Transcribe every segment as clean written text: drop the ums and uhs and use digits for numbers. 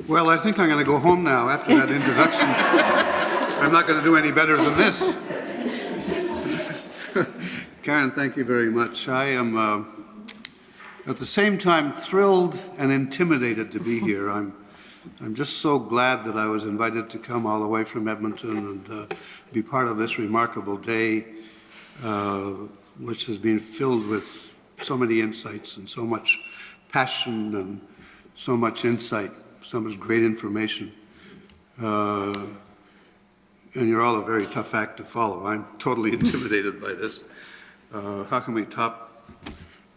Well, I think I'm going to go home now after that introduction. I'm not going to do any better than this. Karen, thank you very much. I am, at the same time, thrilled and intimidated to be here. I'm just so glad that I was invited to come all the way from Edmonton and be part of this remarkable day, which has been filled with so many insights and so much passion and so much insight, so much great information. And you're all a very tough act to follow. I'm totally intimidated by this. How can we top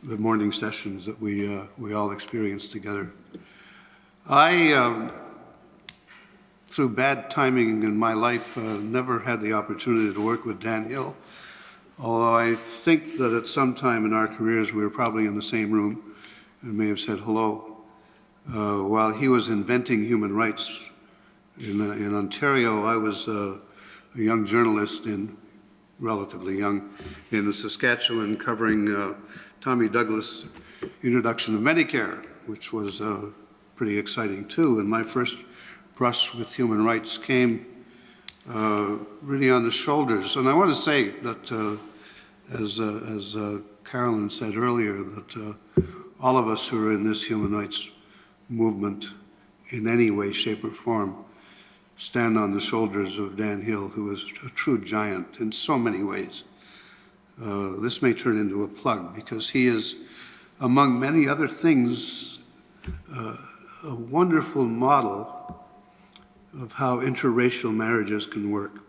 the morning sessions that we all experience together? I, through bad timing in my life, never had the opportunity to work with Dan Hill, although I think that at some time in our careers we were probably in the same room and may have said hello. While he was inventing human rights in Ontario, I was a young journalist, relatively young, in the Saskatchewan, covering Tommy Douglas' introduction of Medicare, which was pretty exciting too. And my first brush with human rights came really on the shoulders. And I want to say that, as Carolyn said earlier, that all of us who are in this human rights movement in any way, shape, or form stand on the shoulders of Dan Hill, who is a true giant in so many ways. This may turn into a plug because he is, among many other things, a wonderful model of how interracial marriages can work.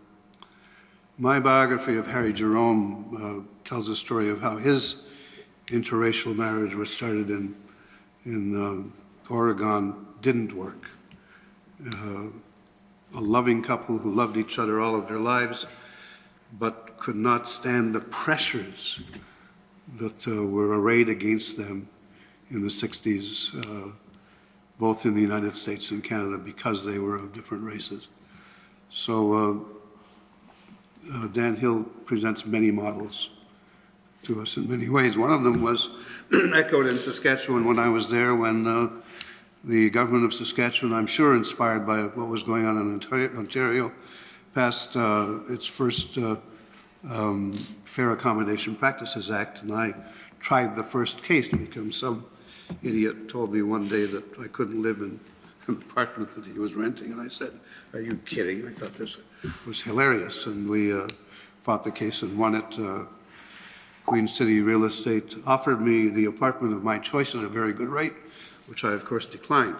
My biography of Harry Jerome tells a story of how his interracial marriage, which started in Oregon, didn't work. A loving couple who loved each other all of their lives, but could not stand the pressures that were arrayed against them in the 60s, both in the United States and Canada, because they were of different races. So Dan Hill presents many models to us in many ways. One of them was echoed in Saskatchewan when I was there, when the government of Saskatchewan, I'm sure inspired by what was going on in Ontario, passed its first Fair Accommodation Practices Act, and I tried the first case because some idiot told me one day that I couldn't live in an apartment that he was renting, and I said, "Are you kidding?" I thought this was hilarious, and we fought the case and won it. Queen City Real Estate offered me the apartment of my choice at a very good rate, which I, of course, declined.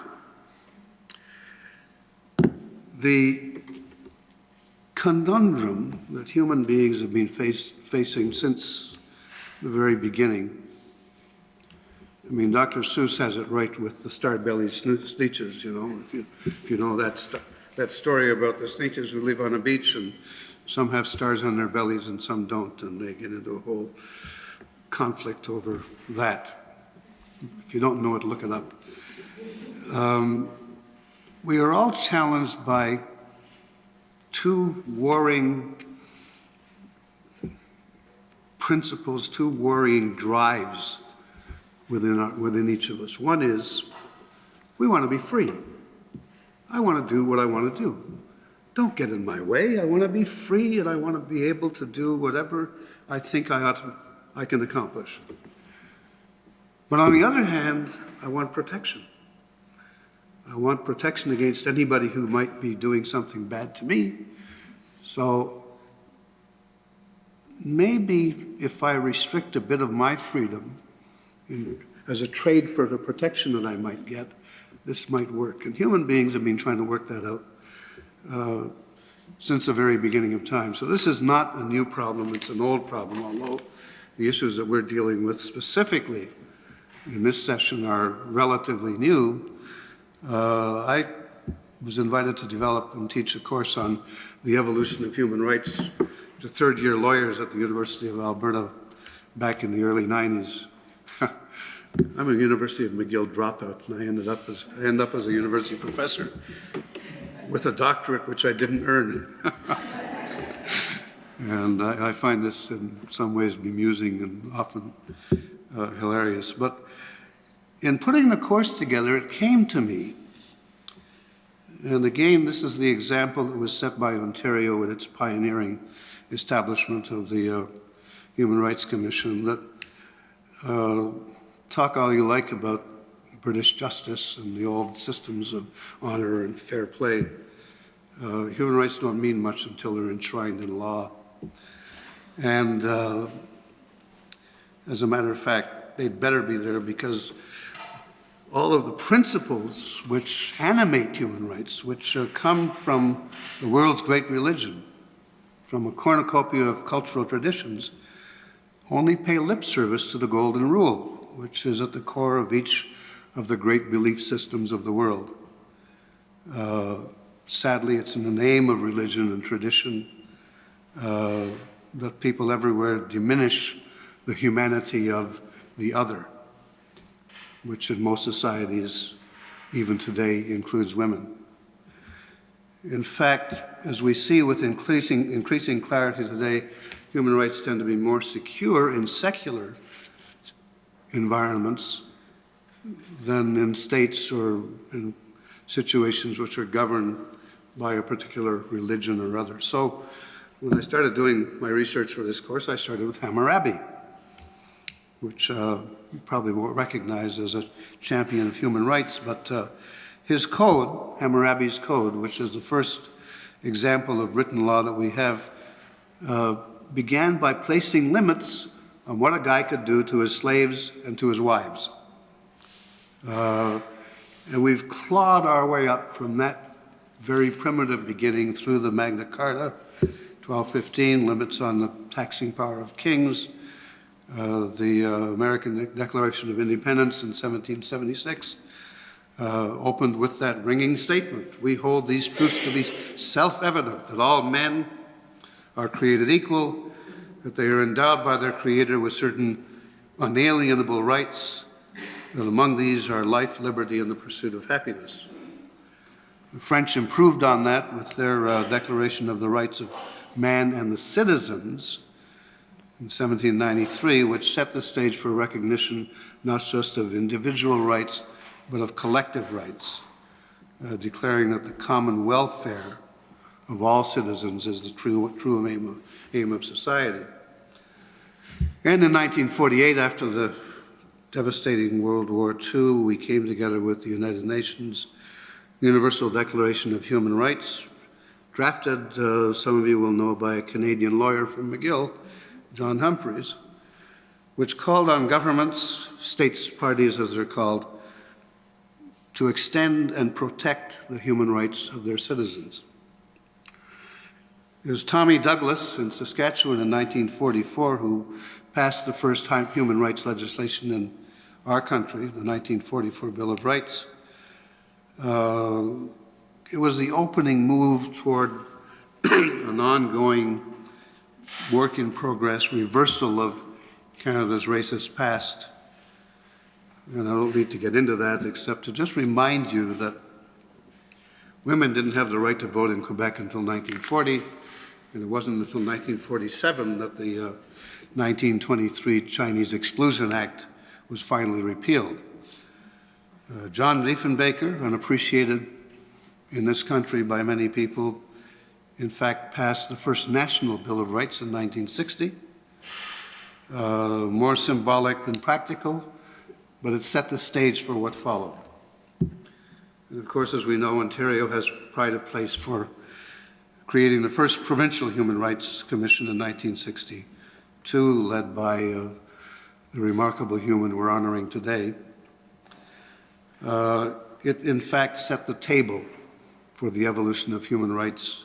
The conundrum that human beings have been facing since the very beginning. I mean, Dr. Seuss has it right with the star-bellied sneetches, you know, if you know that story about the sneetches who live on a beach and some have stars on their bellies and some don't, and they get into a whole conflict over that. If you don't know it, look it up. We are all challenged by two warring principles, two warring drives within each of us. One is, we want to be free. I want to do what I want to do. Don't get in my way. I want to be free, and I want to be able to do whatever I think I can accomplish. But on the other hand, I want protection. I want protection against anybody who might be doing something bad to me. So maybe if I restrict a bit of my freedom as a trade for the protection that I might get, this might work. And human beings have been trying to work that out since the very beginning of time. So this is not a new problem, it's an old problem, although the issues that we're dealing with specifically in this session are relatively new. I was invited to develop and teach a course on the evolution of human rights to third-year lawyers at the University of Alberta back in the early 90s. I'm a University of McGill dropout, and I end up as a university professor with a doctorate which I didn't earn. And I find this in some ways bemusing and often hilarious. But in putting the course together, it came to me And again, this is the example that was set by Ontario with its pioneering establishment of the Human Rights Commission. That talk all you like about British justice and the old systems of honor and fair play. Human rights don't mean much until they're enshrined in law. And as a matter of fact, they'd better be there, because all of the principles which animate human rights, which come from the world's great religion, from a cornucopia of cultural traditions, only pay lip service to the Golden Rule, which is at the core of each of the great belief systems of the world. Sadly, it's in the name of religion and tradition that people everywhere diminish the humanity of the other, which in most societies, even today, includes women. In fact, as we see with increasing clarity today, human rights tend to be more secure in secular environments than in states or in situations which are governed by a particular religion or other. So when I started doing my research for this course, I started with Hammurabi, which you probably won't recognize as a champion of human rights, but his code, Hammurabi's code, which is the first example of written law that we have, began by placing limits on what a guy could do to his slaves and to his wives. And we've clawed our way up from that very primitive beginning through the Magna Carta, 1215, limits on the taxing power of kings, the American Declaration of Independence in 1776, opened with that ringing statement: "We hold these truths to be self-evident, that all men are created equal, that they are endowed by their Creator with certain unalienable rights, that among these are life, liberty, and the pursuit of happiness." The French improved on that with their Declaration of the Rights of Man and the Citizens in 1793, which set the stage for recognition not just of individual rights, but of collective rights, declaring that the common welfare of all citizens is the true aim of society. And in 1948, after the devastating World War II, we came together with the United Nations Universal Declaration of Human Rights, drafted, some of you will know, by a Canadian lawyer from McGill, John Humphreys, which called on governments, states parties as they're called, to extend and protect the human rights of their citizens. It was Tommy Douglas in Saskatchewan in 1944 who passed the first human rights legislation in our country, the 1944 Bill of Rights. It was the opening move toward an ongoing work-in-progress reversal of Canada's racist past. And I don't need to get into that except to just remind you that women didn't have the right to vote in Quebec until 1940, and it wasn't until 1947 that the 1923 Chinese Exclusion Act was finally repealed. John Diefenbaker, unappreciated in this country by many people, in fact passed the first national Bill of Rights in 1960. More symbolic than practical, but it set the stage for what followed. And of course, as we know, Ontario has pride of place for creating the first provincial Human Rights Commission in 1962, led by the remarkable human we're honoring today. It in fact set the table for the evolution of human rights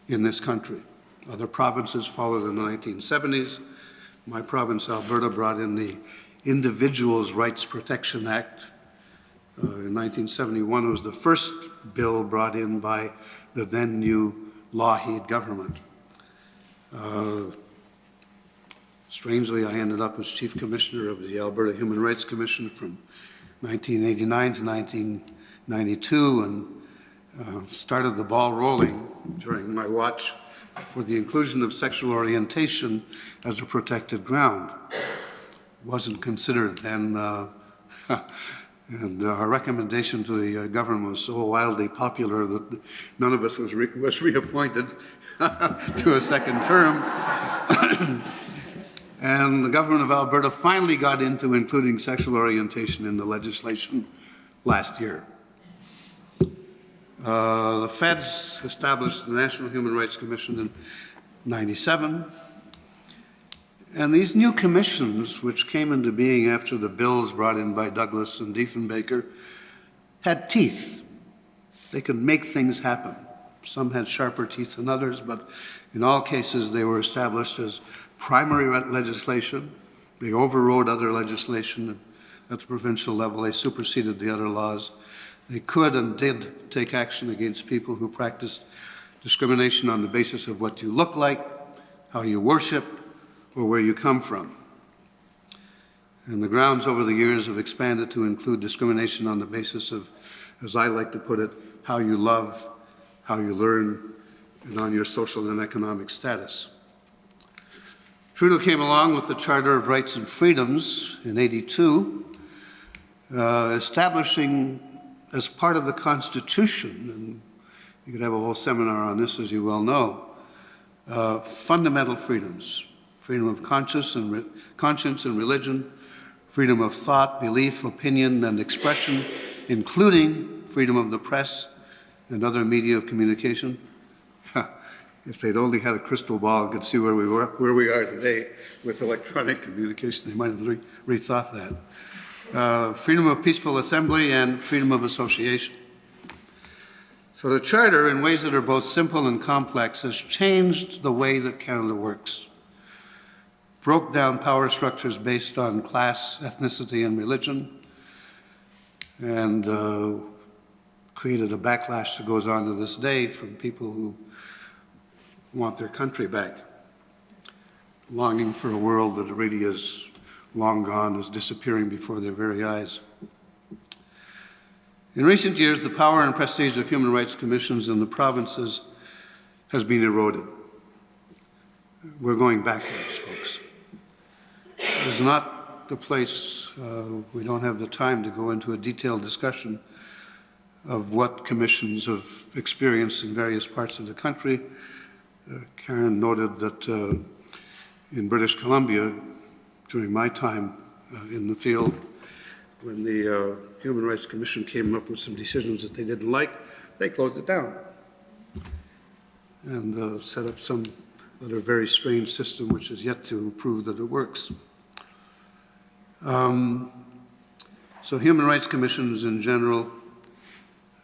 in this country. Other provinces followed in the 1970s. My province, Alberta, brought in the Individuals' Rights Protection Act. In 1971, it was the first bill brought in by the then new Lougheed government. Strangely, I ended up as Chief Commissioner of the Alberta Human Rights Commission from 1989 to 1992, and started the ball rolling during my watch for the inclusion of sexual orientation as a protected ground. It wasn't considered then And our recommendation to the government was so wildly popular that none of us was reappointed to a second term. And the government of Alberta finally got into including sexual orientation in the legislation last year. The feds established the National Human Rights Commission in '97. And these new commissions, which came into being after the bills brought in by Douglas and Diefenbaker, had teeth. They could make things happen. Some had sharper teeth than others, but in all cases they were established as primary legislation. They overrode other legislation at the provincial level. They superseded the other laws. They could and did take action against people who practiced discrimination on the basis of what you look like, how you worship, or where you come from. And the grounds over the years have expanded to include discrimination on the basis of, as I like to put it, how you love, how you learn, and on your social and economic status. Trudeau came along with the Charter of Rights and Freedoms in '82, establishing as part of the Constitution, and you could have a whole seminar on this, as you well know, fundamental freedoms: freedom of conscience and religion, freedom of thought, belief, opinion, and expression, including freedom of the press and other media of communication. If they'd only had a crystal ball and could see where we are today with electronic communication, they might have rethought that. Freedom of peaceful assembly and freedom of association. So the Charter, in ways that are both simple and complex, has changed the way that Canada works. Broke down power structures based on class, ethnicity, and religion, and created a backlash that goes on to this day from people who want their country back, longing for a world that really is long gone, is disappearing before their very eyes. In recent years, the power and prestige of human rights commissions in the provinces has been eroded. We're going backwards, folks. It's not the place, we don't have the time to go into a detailed discussion of what commissions have experienced in various parts of the country. Karen noted that in British Columbia, during my time in the field, when the Human Rights Commission came up with some decisions that they didn't like, they closed it down and set up some other very strange system which is yet to prove that it works. So human rights commissions in general,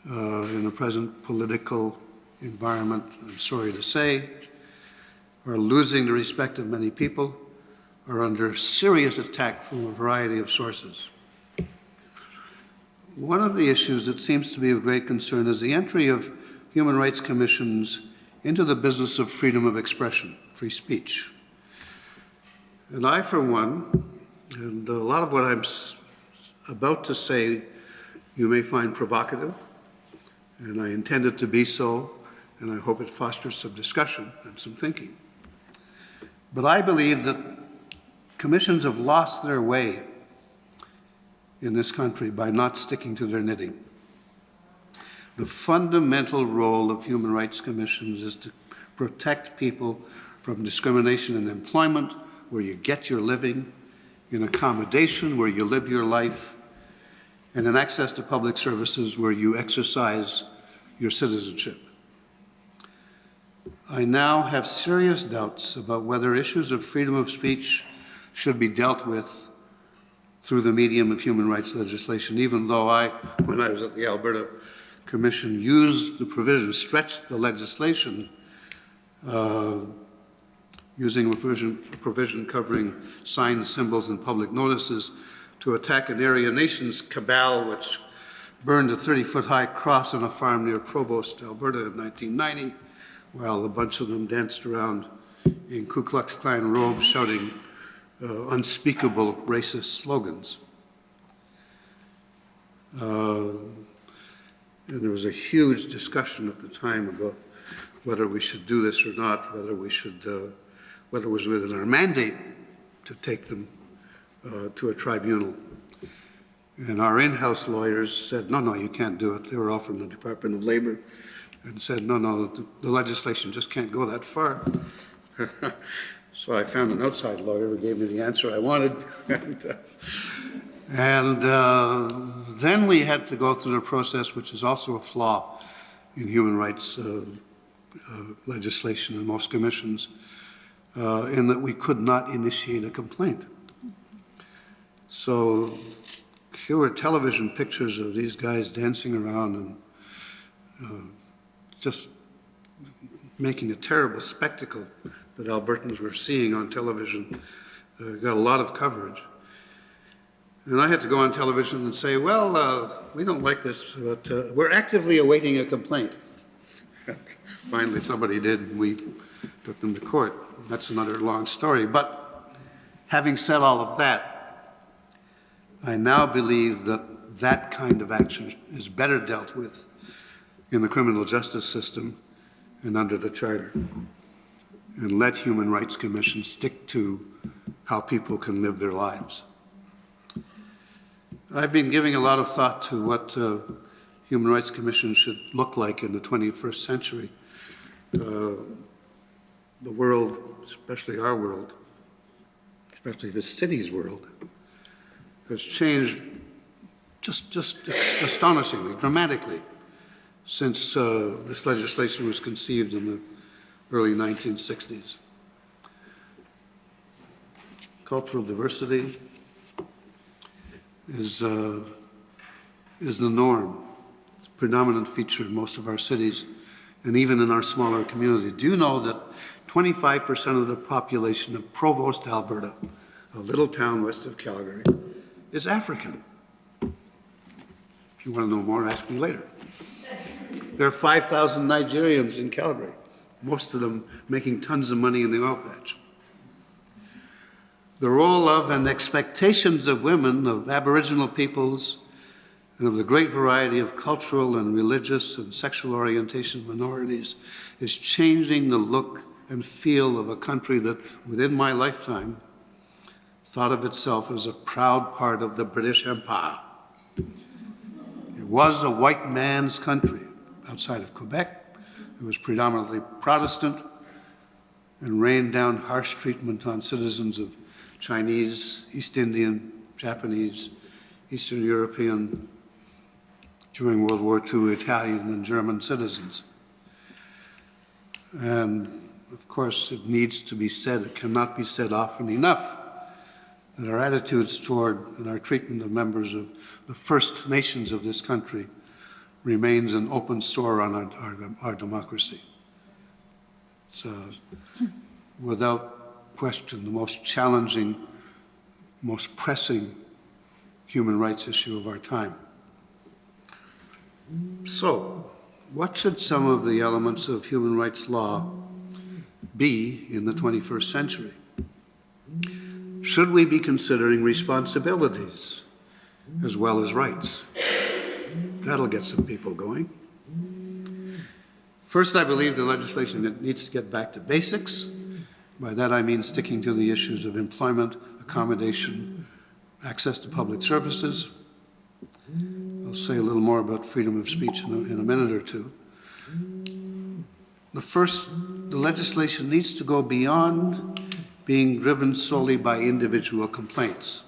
in the present political environment, I'm sorry to say, are losing the respect of many people, are under serious attack from a variety of sources. One of the issues that seems to be of great concern is the entry of human rights commissions into the business of freedom of expression, free speech. And I, for one, and a lot of what I'm about to say you may find provocative, and I intend it to be so, and I hope it fosters some discussion and some thinking. But I believe that commissions have lost their way in this country by not sticking to their knitting. The fundamental role of human rights commissions is to protect people from discrimination in employment, where you get your living, in accommodation, where you live your life, and in access to public services, where you exercise your citizenship. I now have serious doubts about whether issues of freedom of speech should be dealt with through the medium of human rights legislation, even though I, when I was at the Alberta Commission, used the provision, stretched the legislation, using a provision covering signs, symbols, and public notices to attack an Aryan Nations cabal which burned a 30-foot-high cross on a farm near Provost, Alberta in 1990, while a bunch of them danced around in Ku Klux Klan robes shouting unspeakable racist slogans. And there was a huge discussion at the time about whether we should do this or not, whether we should, whether it was within our mandate to take them to a tribunal. And our in-house lawyers said, no, no, you can't do it. They were all from the Department of Labor, and said, no, no, the legislation just can't go that far. So I found an outside lawyer who gave me the answer I wanted. and then we had to go through the process, which is also a flaw in human rights legislation in most commissions, in that we could not initiate a complaint. So here were television pictures of these guys dancing around and just making a terrible spectacle that Albertans were seeing on television. Got a lot of coverage. And I had to go on television and say, well, we don't like this, but we're actively awaiting a complaint. Finally, somebody did, and we took them to court. That's another long story. But having said all of that, I now believe that that kind of action is better dealt with in the criminal justice system and under the Charter, and let Human Rights Commission stick to how people can live their lives. I've been giving a lot of thought to what Human Rights Commission should look like in the 21st century. The world, especially our world, especially the city's world, has changed just astonishingly, dramatically, since this legislation was conceived in the early 1960s. Cultural diversity is the norm. It's a predominant feature in most of our cities and even in our smaller communities. Do you know that 25% of the population of Provost, Alberta, a little town west of Calgary, is African? If you want to know more, ask me later. There are 5,000 Nigerians in Calgary, most of them making tons of money in the oil patch. The role of and expectations of women, of Aboriginal peoples, and of the great variety of cultural and religious and sexual orientation minorities is changing the look and feel of a country that, within my lifetime, thought of itself as a proud part of the British Empire. It was a white man's country outside of Quebec. It was predominantly Protestant and rained down harsh treatment on citizens of Chinese, East Indian, Japanese, Eastern European, during World War II, Italian and German citizens. And of course, it needs to be said, it cannot be said often enough, that our attitudes toward and our treatment of members of the First Nations of this country remains an open sore on our democracy. It's without question the most challenging, most pressing human rights issue of our time. So, what should some of the elements of human rights law be in the 21st century? Should we be considering responsibilities as well as rights? That'll get some people going. First, I believe the legislation needs to get back to basics. By that I mean sticking to the issues of employment, accommodation, access to public services. I'll say a little more about freedom of speech in a minute or two. The legislation needs to go beyond being driven solely by individual complaints.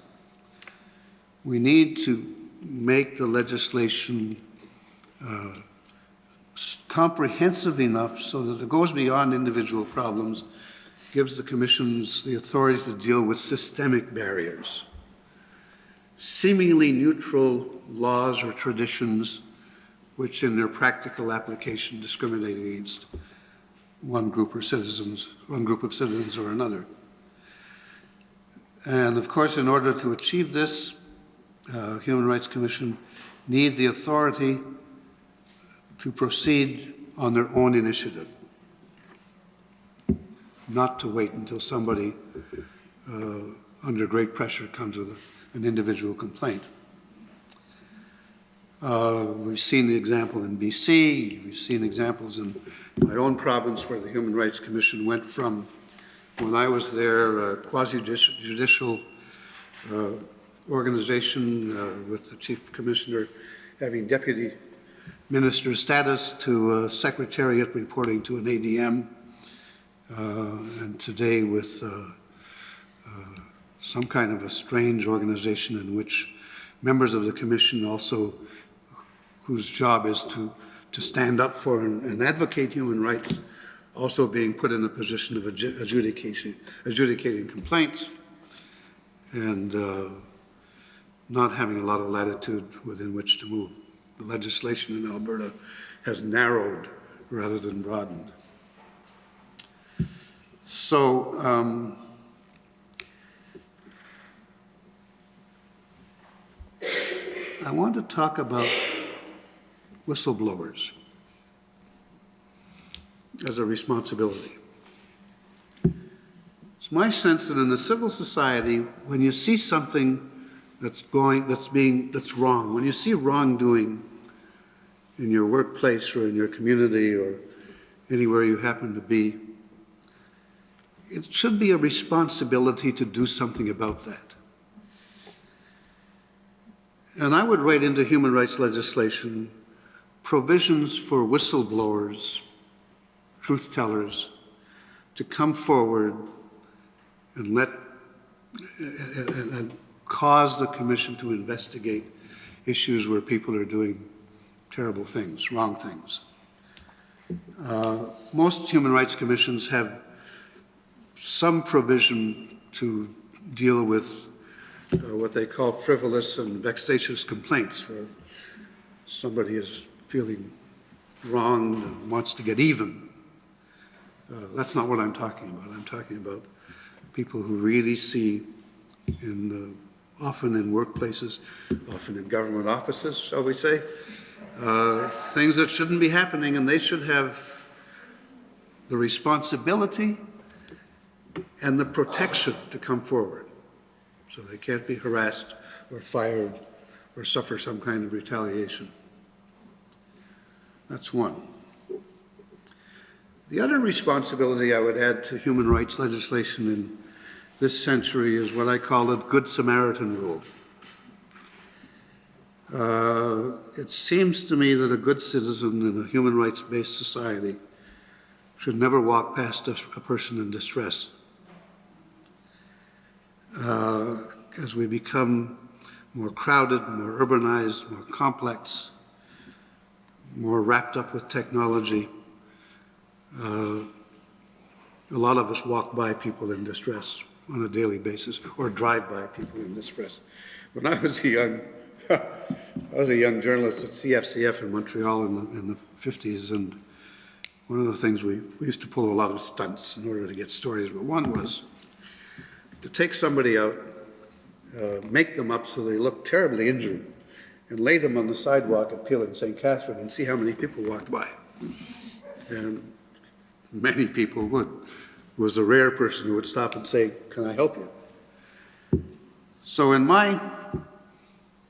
We need to make the legislation comprehensive enough so that it goes beyond individual problems, gives the commissions the authority to deal with systemic barriers. Seemingly neutral laws or traditions which in their practical application discriminate against one group of citizens or another. And of course, in order to achieve this, Human Rights Commission need the authority to proceed on their own initiative, not to wait until somebody under great pressure comes with an individual complaint. We've seen the example in BC, we've seen examples in my own province where the Human Rights Commission went from, when I was there, quasi-judicial organization with the Chief Commissioner having deputy minister status to secretariat reporting to an ADM, and today with some kind of a strange organization in which members of the commission also, whose job is to stand up for and advocate human rights, also being put in a position of adjudicating complaints and not having a lot of latitude within which to move. The legislation in Alberta has narrowed rather than broadened. So I want to talk about whistleblowers as a responsibility. It's my sense that in a civil society, when you see something that's wrong, when you see wrongdoing in your workplace or in your community or anywhere you happen to be, it should be a responsibility to do something about that. And I would write into human rights legislation provisions for whistleblowers, truth tellers, to come forward and and cause the commission to investigate issues where people are doing terrible things, wrong things. Most human rights commissions have some provision to deal with what they call frivolous and vexatious complaints, where somebody is feeling wronged and wants to get even. That's not what I'm talking about. I'm talking about people who really see, often in workplaces, often in government offices, shall we say, things that shouldn't be happening, and they should have the responsibility and the protection to come forward. So they can't be harassed or fired or suffer some kind of retaliation. That's one. The other responsibility I would add to human rights legislation in this century is what I call the Good Samaritan rule. It seems to me that a good citizen in a human rights-based society should never walk past a person in distress. As we become more crowded, more urbanized, more complex, more wrapped up with technology, a lot of us walk by people in distress on a daily basis, or drive by people in distress. When I was a young journalist at CFCF in Montreal in the 50s, and one of the things we used to pull a lot of stunts in order to get stories, but one was to take somebody out, make them up so they look terribly injured, and lay them on the sidewalk at Peel and St. Catherine and see how many people walked by. And many people would. It was a rare person who would stop and say, "Can I help you?" So in my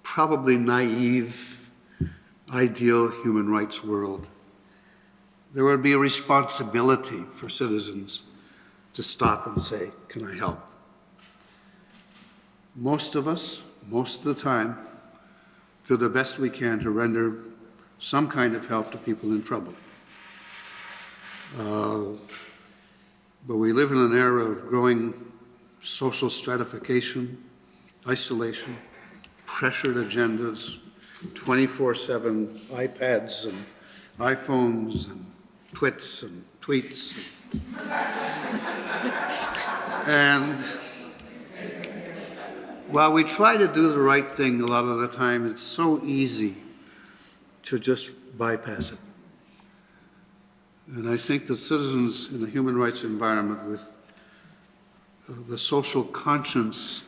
probably naive, ideal human rights world, there would be a responsibility for citizens to stop and say, "Can I help?" Most of us, most of the time, do the best we can to render some kind of help to people in trouble. But we live in an era of growing social stratification, isolation, pressured agendas, 24/7 iPads and iPhones and twits and tweets. And while we try to do the right thing a lot of the time, it's so easy to just bypass it. And I think that citizens in a human rights environment with the social conscience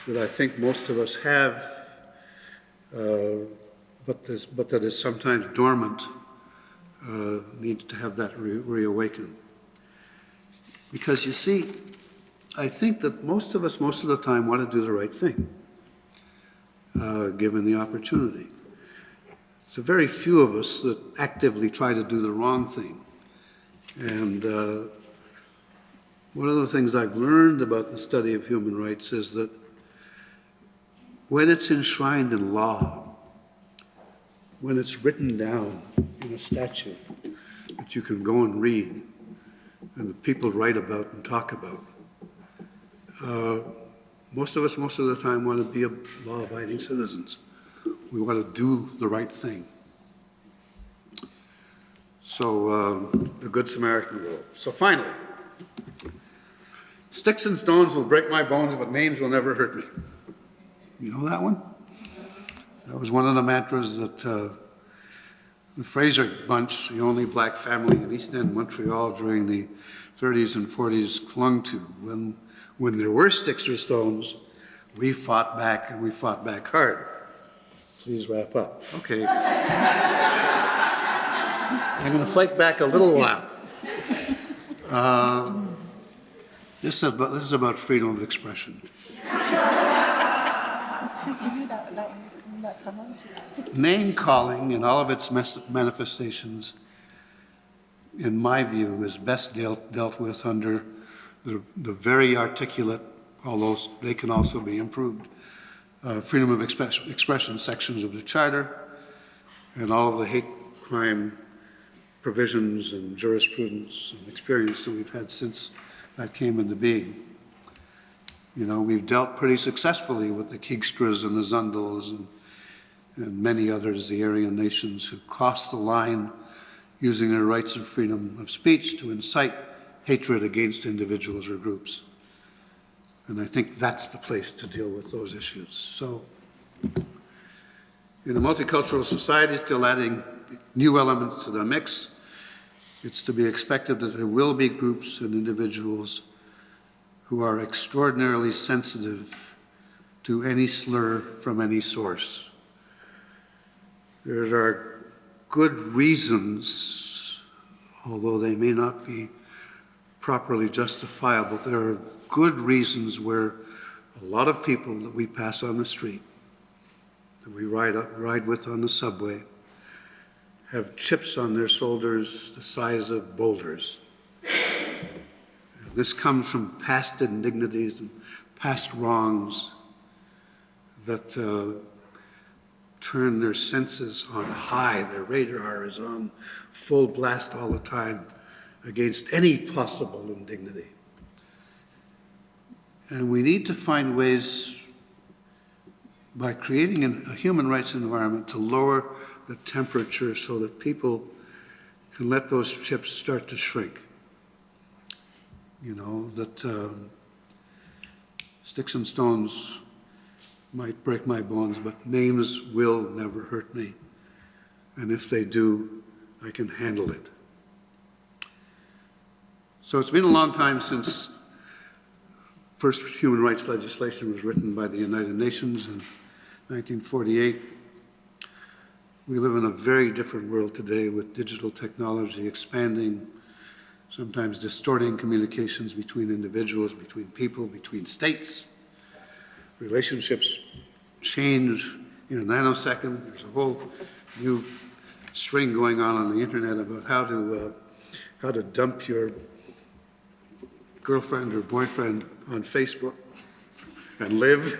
that I think most of us have, but that is sometimes dormant, needs to have that reawakened. Because you see, I think that most of us, most of the time, want to do the right thing, given the opportunity. It's a very few of us that actively try to do the wrong thing. And one of the things I've learned about the study of human rights is that when it's enshrined in law, when it's written down in a statute that you can go and read and that people write about and talk about, most of us, most of the time, want to be law-abiding citizens. We want to do the right thing. So, the Good Samaritan rule. So finally, sticks and stones will break my bones, but names will never hurt me. You know that one? That was one of the mantras that the Fraser bunch, the only black family in East End, Montreal during the 30s and 40s clung to. When there were sticks or stones, we fought back, and we fought back hard. Please wrap up. Okay. I'm going to fight back a little while. This is about freedom of expression. Name calling in all of its manifestations, in my view, is best dealt with under the very articulate, although they can also be improved, freedom of expression sections of the Charter and all of the hate crime provisions and jurisprudence and experience that we've had since that came into being. You know, we've dealt pretty successfully with the Keegstras and the Zundels and many others, the Aryan nations, who crossed the line using their rights of freedom of speech to incite hatred against individuals or groups. And I think that's the place to deal with those issues. So, in a multicultural society, still adding new elements to the mix, it's to be expected that there will be groups and individuals who are extraordinarily sensitive to any slur from any source. There are good reasons, although they may not be properly justifiable, there are good reasons where a lot of people that we pass on the street, that we ride with on the subway, have chips on their shoulders the size of boulders. This comes from past indignities and past wrongs that turn their senses on high. Their radar is on full blast all the time against any possible indignity. And we need to find ways, by creating a human rights environment, to lower the temperature so that people can let those chips start to shrink. You know, that sticks and stones might break my bones, but names will never hurt me. And if they do, I can handle it. So it's been a long time since first human rights legislation was written by the United Nations in 1948. We live in a very different world today with digital technology expanding, sometimes distorting communications between individuals, between people, between states. Relationships change in a nanosecond. There's a whole new string going on the internet about how to dump your girlfriend or boyfriend on Facebook and live.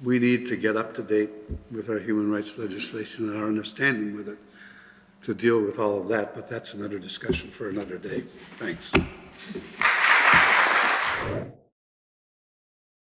We need to get up to date with our human rights legislation and our understanding with it to deal with all of that, but that's another discussion for another day. Thanks.